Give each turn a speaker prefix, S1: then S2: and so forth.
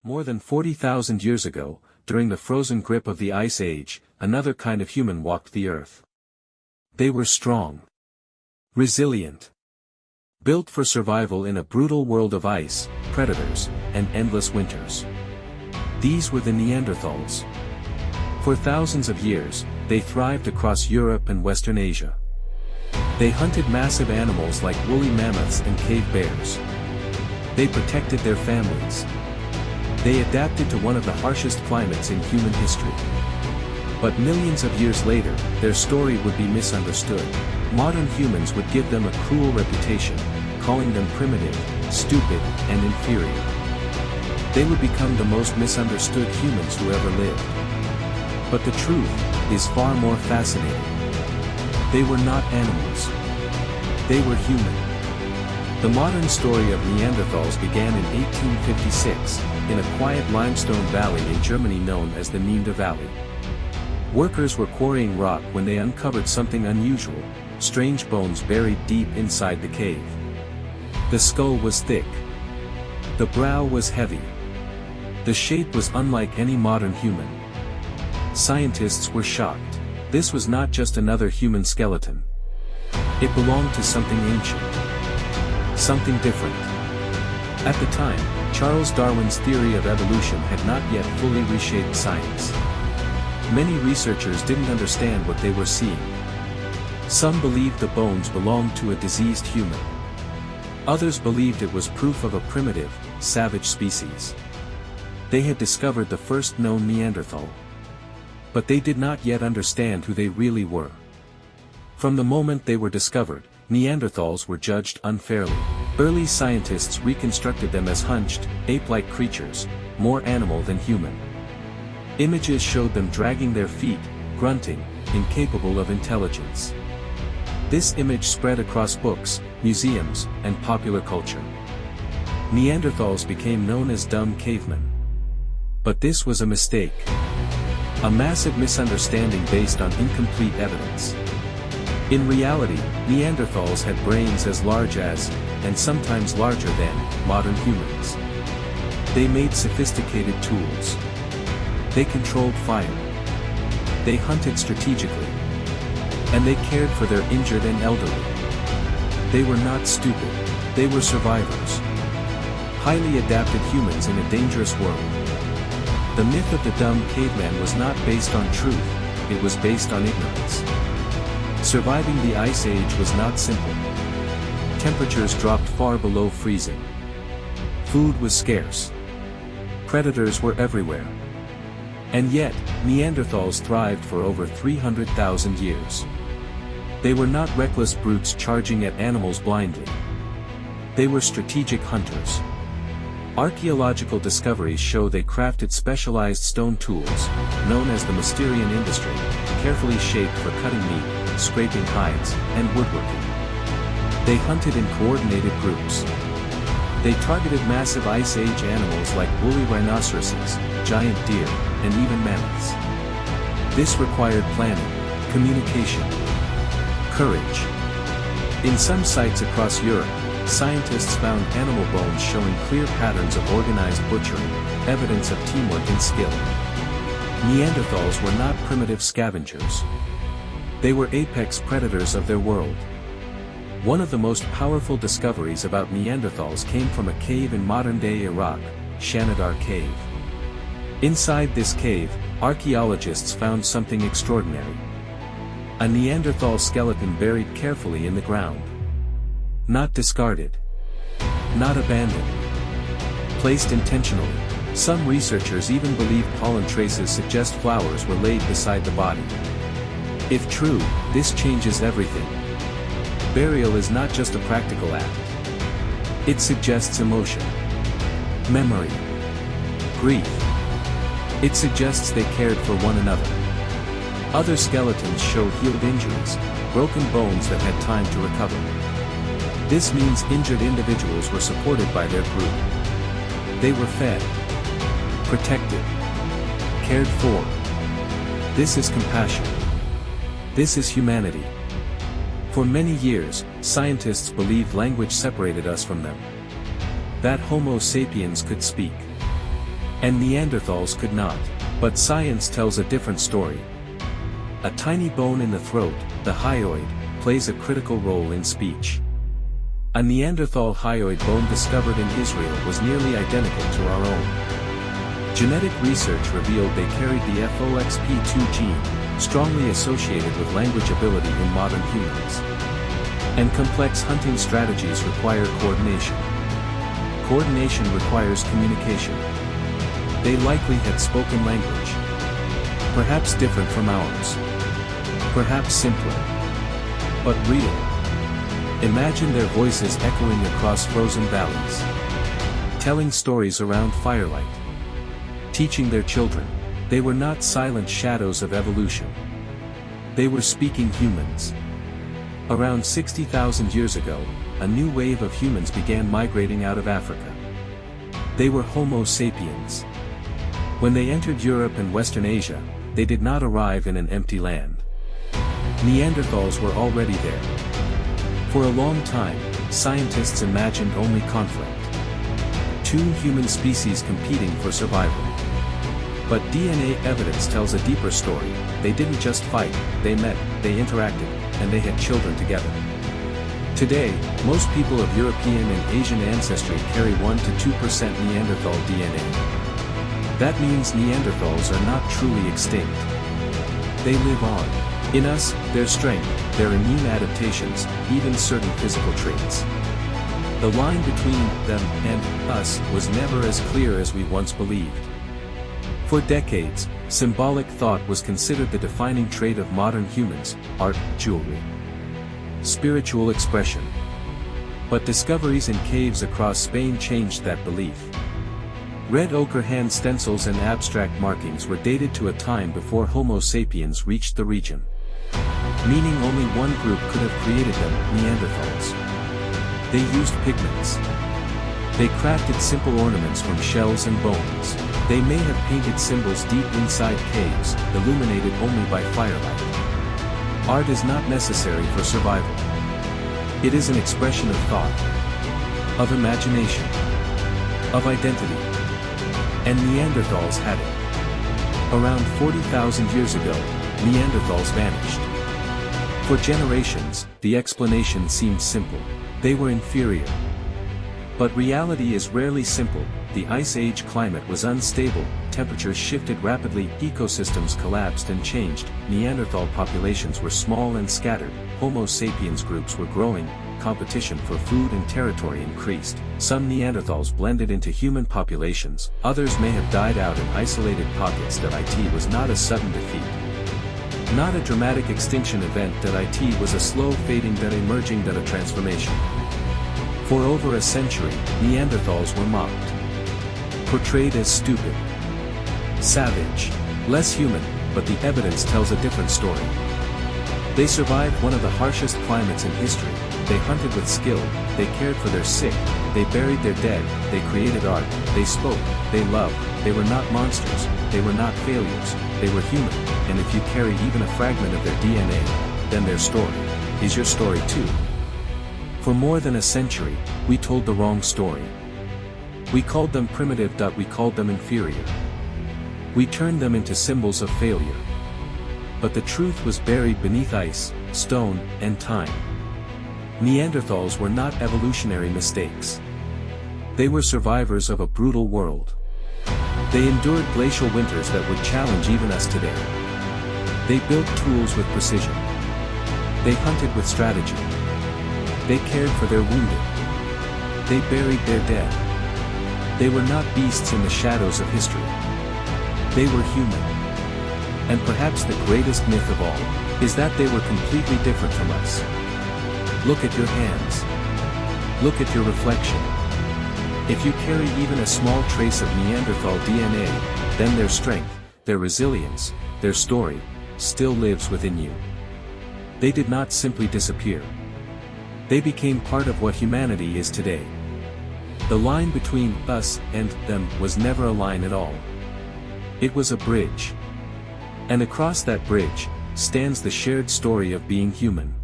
S1: More than 40,000 years ago, during the frozen grip of the Ice Age, another kind of human walked the earth. They were strong, resilient, built for survival in a brutal world of ice, predators, and endless winters. These were the Neanderthals. For thousands of years, they thrived across Europe and Western Asia. They hunted massive animals like woolly mammoths and cave bears. They protected their families. They adapted to one of the harshest climates in human history. But millions of years later, their story would be misunderstood. Modern humans would give them a cruel reputation, calling them primitive, stupid, and inferior. They would become the most misunderstood humans who ever lived. But the truth is far more fascinating. They were not animals. They were human. The modern story of Neanderthals began in 1856, in a quiet limestone valley in Germany known as the Neander Valley. Workers were quarrying rock when they uncovered something unusual, strange bones buried deep inside the cave. The skull was thick. The brow was heavy. The shape was unlike any modern human. Scientists were shocked. This was not just another human skeleton. It belonged to something ancient. Something different. At the time, Charles Darwin's theory of evolution had not yet fully reshaped science. Many researchers didn't understand what they were seeing. Some believed the bones belonged to a diseased human. Others believed it was proof of a primitive, savage species. They had discovered the first known Neanderthal. But they did not yet understand who they really were. From the moment they were discovered, Neanderthals were judged unfairly. Early scientists reconstructed them as hunched, ape-like creatures, more animal than human. Images showed them dragging their feet, grunting, incapable of intelligence. This image spread across books, museums, and popular culture. Neanderthals became known as dumb cavemen. But this was a mistake. A massive misunderstanding based on incomplete evidence. In reality, Neanderthals had brains as large as, and sometimes larger than, modern humans. They made sophisticated tools. They controlled fire. They hunted strategically. And they cared for their injured and elderly. They were not stupid. They were survivors. Highly adapted humans in a dangerous world. The myth of the dumb caveman was not based on truth, it was based on ignorance. Surviving the Ice Age was not simple. Temperatures dropped far below freezing. Food was scarce. Predators were everywhere. And yet, Neanderthals thrived for over 300,000 years. They were not reckless brutes charging at animals blindly. They were strategic hunters. Archaeological discoveries show they crafted specialized stone tools, known as the Mysterian industry, carefully shaped for cutting meat, scraping hides, and woodworking. They hunted in coordinated groups. They targeted massive Ice Age animals like woolly rhinoceroses, giant deer, and even mammoths. This required planning, communication, courage. In some sites across Europe, scientists found animal bones showing clear patterns of organized butchering, evidence of teamwork and skill. Neanderthals were not primitive scavengers. They were apex predators of their world. One of the most powerful discoveries about Neanderthals came from a cave in modern-day Iraq, Shanidar Cave. Inside this cave, archaeologists found something extraordinary. A Neanderthal skeleton buried carefully in the ground. Not discarded. Not abandoned. Placed intentionally. Some researchers even believe pollen traces suggest flowers were laid beside the body. If true, this changes everything. Burial is not just a practical act. It suggests emotion, memory, grief. It suggests they cared for one another. Other skeletons show healed injuries, broken bones that had time to recover. This means injured individuals were supported by their group. They were fed, protected, cared for. This is compassion. This is humanity. For many years, scientists believed language separated us from them. That Homo sapiens could speak. And Neanderthals could not. But science tells a different story. A tiny bone in the throat, the hyoid, plays a critical role in speech. A Neanderthal hyoid bone discovered in Israel was nearly identical to our own. Genetic research revealed they carried the FOXP2 gene, strongly associated with language ability in modern humans. And complex hunting strategies require coordination. Coordination requires communication. They likely had spoken language. Perhaps different from ours. Perhaps simpler. But real. Imagine their voices echoing across frozen valleys. Telling stories around firelight. Teaching their children. They were not silent shadows of evolution. They were speaking humans. Around 60,000 years ago, a new wave of humans began migrating out of Africa. They were Homo sapiens. When they entered Europe and Western Asia, they did not arrive in an empty land. Neanderthals were already there. For a long time, scientists imagined only conflict. Two human species competing for survival. But DNA evidence tells a deeper story. They didn't just fight, they met, they interacted, and they had children together. Today, most people of European and Asian ancestry carry 1 to 2% Neanderthal DNA. That means Neanderthals are not truly extinct. They live on. In us, their strength, their immune adaptations, even certain physical traits. The line between them and us was never as clear as we once believed. For decades, symbolic thought was considered the defining trait of modern humans: art, jewelry, spiritual expression. But discoveries in caves across Spain changed that belief. Red ochre hand stencils and abstract markings were dated to a time before Homo sapiens reached the region. Meaning only one group could have created them, Neanderthals. They used pigments. They crafted simple ornaments from shells and bones. They may have painted symbols deep inside caves, illuminated only by firelight. Art is not necessary for survival. It is an expression of thought, of imagination, of identity. And Neanderthals had it. Around 40,000 years ago, Neanderthals vanished. For generations, the explanation seemed simple. They were inferior. But reality is rarely simple. The Ice Age climate was unstable, temperatures shifted rapidly, ecosystems collapsed and changed, Neanderthal populations were small and scattered, Homo sapiens groups were growing, competition for food and territory increased, some Neanderthals blended into human populations, others may have died out in isolated pockets. It was not a sudden defeat. Not a dramatic extinction event. It was a slow fading, emerging, a transformation. For over a century, Neanderthals were mocked. Portrayed as stupid. Savage. Less human, but the evidence tells a different story. They survived one of the harshest climates in history. They hunted with skill, they cared for their sick, they buried their dead, they created art, they spoke, they loved, they were not monsters, they were not failures, they were human, and if you carry even a fragment of their DNA, then their story is your story too. For more than a century, we told the wrong story. We called them primitive. We called them inferior. We turned them into symbols of failure. But the truth was buried beneath ice, stone, and time. Neanderthals were not evolutionary mistakes. They were survivors of a brutal world. They endured glacial winters that would challenge even us today. They built tools with precision. They hunted with strategy. They cared for their wounded. They buried their dead. They were not beasts in the shadows of history. They were human. And perhaps the greatest myth of all is that they were completely different from us. Look at your hands. Look at your reflection. If you carry even a small trace of Neanderthal DNA, then their strength, their resilience, their story, still lives within you. They did not simply disappear. They became part of what humanity is today. The line between us and them was never a line at all. It was a bridge. And across that bridge stands the shared story of being human.